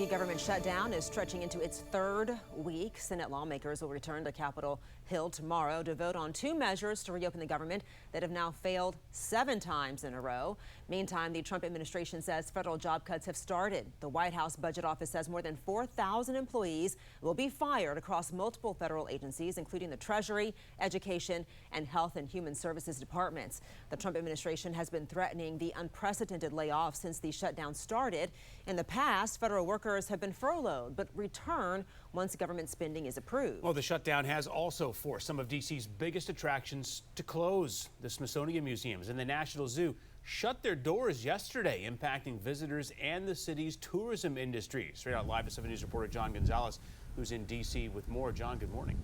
government shutdown is stretching into its third week. Senate lawmakers will return to Capitol Hill tomorrow to vote on two measures to reopen the government that have now failed 7 times in a row. Meantime, the Trump administration says federal job cuts have started. The White House Budget Office says more than 4,000 employees will be fired across multiple federal agencies, including the Treasury, Education, and Health and Human Services departments. The Trump administration has been threatening the unprecedented layoffs since the shutdown started. In the past, federal workers have been furloughed but return once government spending is approved. Well, the shutdown has also forced some of D.C.'s biggest attractions to close. The Smithsonian museums and the National Zoo shut their doors yesterday, impacting visitors and the city's tourism industry. Straight out live to 7 News reporter John Gonzalez, who's in D.C. with more. John, good morning.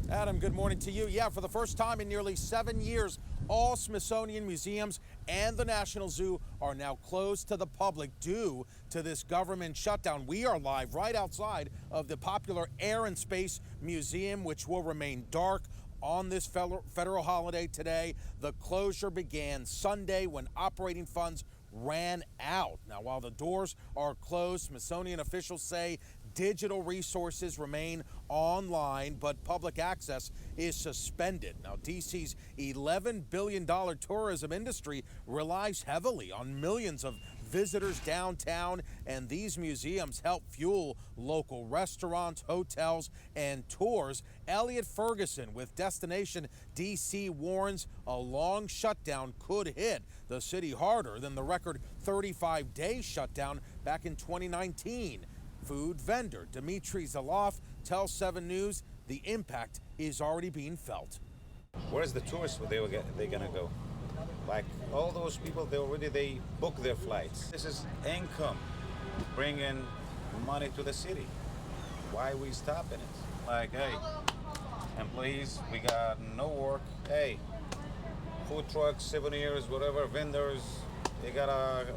Adam, good morning to you. Yeah, for the first time in nearly 7 years, all Smithsonian museums and the National Zoo are now closed to the public due to this government shutdown. We are live right outside of the popular Air and Space Museum, which will remain dark on this federal holiday today. The closure began Sunday when operating funds ran out. Now, while the doors are closed, Smithsonian officials say digital resources remain online, but public access is suspended. Now, D.C.'s $11 billion tourism industry relies heavily on millions of visitors downtown, and these museums help fuel local restaurants, hotels, and tours. Elliot Ferguson with Destination D.C. warns a long shutdown could hit the city harder than the record 35-day shutdown back in 2019. Food vendor Dmitry Zaloff tells 7 News the impact is already being felt. Where's the tourists? They're gonna go? Like all those people, they book their flights. This is income, bringing money to the city. Why are we stopping it? Like, hey, employees, we got no work. Hey, food trucks, souvenirs, whatever, vendors, they gotta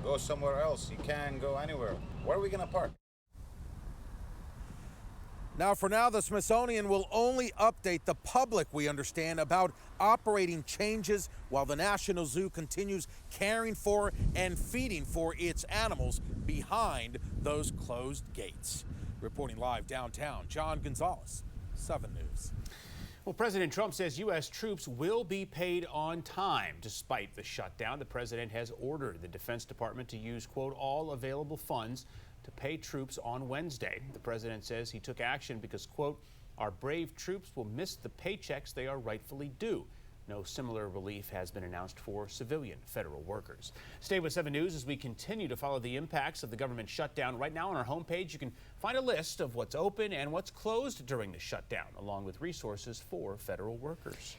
go somewhere else. You can't go anywhere. Where are we gonna park? Now, for now, the Smithsonian will only update the public, we understand, about operating changes while the National Zoo continues caring for and feeding for its animals behind those closed gates. Reporting live downtown, John Gonzalez, 7 News. Well, President Trump says U.S. troops will be paid on time. Despite the shutdown, the president has ordered the Defense Department to use, quote, all available funds to pay troops on Wednesday. The president says he took action because, quote, our brave troops will miss the paychecks they are rightfully due. No similar relief has been announced for civilian federal workers. Stay with 7 News as we continue to follow the impacts of the government shutdown. Right now on our homepage, you can find a list of what's open and what's closed during the shutdown, along with resources for federal workers.